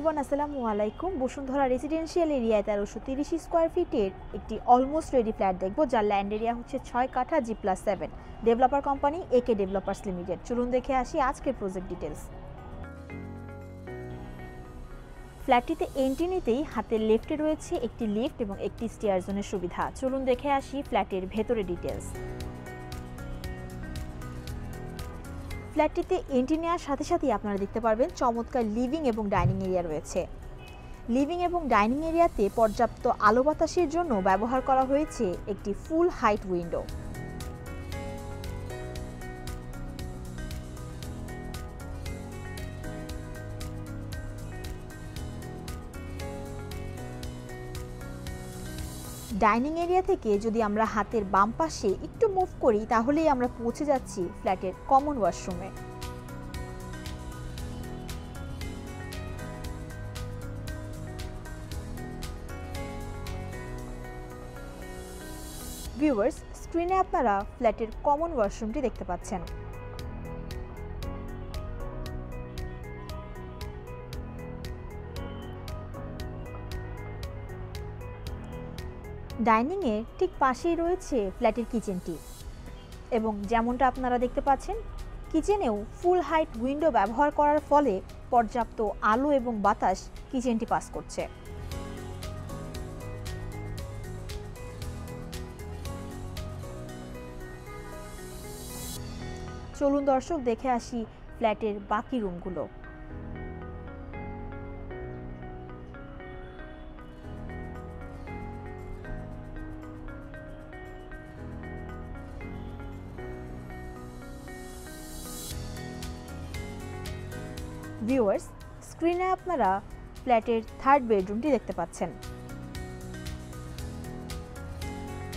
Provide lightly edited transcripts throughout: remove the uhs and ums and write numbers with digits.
Everyone, আসসালামু আলাইকুম। Bashundhara residential এরিয়ায় 1330 স্কোয়ার ফিটের একটি অলমোস্ট রেডি ফ্ল্যাট দেখবো, যার ল্যান্ড এরিয়া হচ্ছে 6 কাঠা G+7। ডেভেলপার কোম্পানি একে ডেভেলপার্স লিমিটেড। চলুন দেখে আসি আজকের প্রজেক্ট ডিটেলস। ফ্ল্যাটটিতে এন্ট্রি নিতেই হাতের লেফটে রয়েছে একটি লিফট এবং একটি স্টেয়ার জোনের সুবিধা। চলুন দেখে আসি ফ্ল্যাটের ভেতরে ডিটেলস। ফ্ল্যাটটিতে এন্ট্রি নেওয়ার সাথে সাথেই আপনারা দেখতে পারবেন চমৎকার লিভিং এবং ডাইনিং এরিয়া রয়েছে। লিভিং এবং ডাইনিং এরিয়াতে পর্যাপ্ত আলো বাতাসের জন্য ব্যবহার করা হয়েছে একটি ফুল হাইট উইন্ডো। ডাইনিং এরিয়া থেকে যদি আমরা হাতের বাম পাশে একটু মুভ করি, তাহলেই আমরা পৌঁছে যাচ্ছি ফ্ল্যাটের কমন ওয়াশরুমে। ভিউয়ার্স, স্ক্রিনে আপনারা ফ্ল্যাটের কমন ওয়াশরুমটি দেখতে পাচ্ছেন। ডাইনিংয়ের ঠিক পাশেই রয়েছে ফ্ল্যাটের কিচেনটি, এবং যেমনটা আপনারা দেখতে পাচ্ছেন, কিচেনেও ফুল হাইট উইন্ডো ব্যবহার করার ফলে পর্যাপ্ত আলো এবং বাতাস কিচেনটি পাস করছে। চলুন দর্শক, দেখে আসি ফ্ল্যাটের বাকি রুমগুলো। ভিউয়ার্স, স্ক্রিনে আপনারা ফ্ল্যাটের থার্ড বেডরুমটি দেখতে পাচ্ছেন।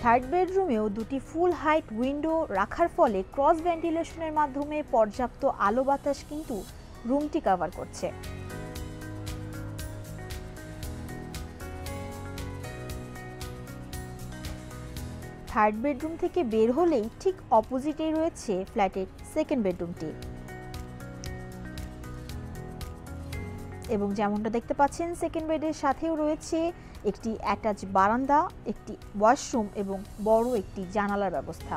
থার্ড বেডরুমেও দুটি ফুল হাইট উইন্ডো রাখার ফলে ক্রস ভেন্টিলেশনের মাধ্যমে পর্যাপ্ত আলো বাতাস কিন্তু রুমটি কভার করছে। থার্ড বেডরুম থেকে বের হলেই ঠিক অপোজিটেই রয়েছে ফ্ল্যাটের সেকেন্ড বেডরুমটি, এবং যেমনটা দেখতে পাচ্ছেন, সেকেন্ড বেডের সাথেও রয়েছে একটি অ্যাটাচ বারান্দা, একটি ওয়াশরুম এবং বড় একটি জানালার ব্যবস্থা।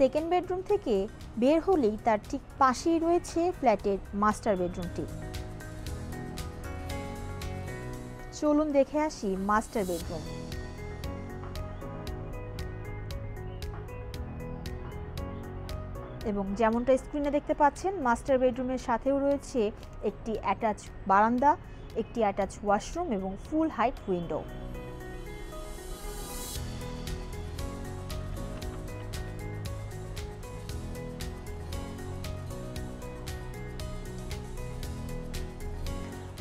সেকেন্ড বেডরুম থেকে বের হলেই তার ঠিক পাশেই রয়েছে ফ্ল্যাটের মাস্টার বেডরুমটি। চলুন দেখে আসি মাস্টার বেডরুম। এবং যেমনটা স্ক্রিনে দেখতে পাচ্ছেন, মাস্টার বেডরুমের সাথেও রয়েছে একটি অ্যাটাচ বারান্দা, একটি অ্যাটাচ ওয়াশরুম এবং ফুল হাইট উইন্ডো।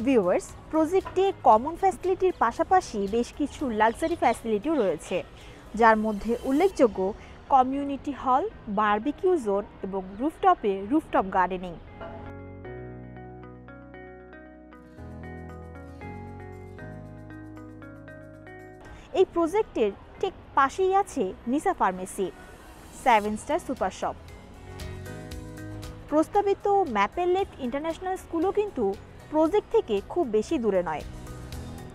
ভিউয়ার্স, প্রজেক্টে কমন ফ্যাসিলিটির পাশাপাশি বেশ কিছু লাক্সারি ফ্যাসিলিটিও রয়েছে, যার মধ্যে উল্লেখযোগ্য কমিউনিটি হল, বারবিকিউ জোন এবং রুফটপ গার্ডেনিং। এই প্রজেক্টের ঠিক পাশেই আছে নিসা ফার্মেসি, 7 স্টার সুপার শপ। প্রস্তাবিত ম্যাপেল লেফট ইন্টারন্যাশনাল স্কুলও কিন্তু প্রজেক্ট থেকে খুব বেশি দূরে নয়।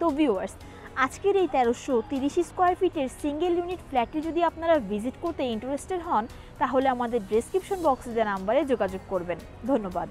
তো ভিউয়ার্স, আজকের এই 1330 স্কোয়ার ফিটের সিঙ্গেল ইউনিট ফ্ল্যাটটি যদি আপনারা ভিজিট করতে ইন্টারেস্টেড হন, তাহলে আমাদের ডেসক্রিপশন বক্সে দেওয়া নাম্বারে যোগাযোগ করবেন। ধন্যবাদ।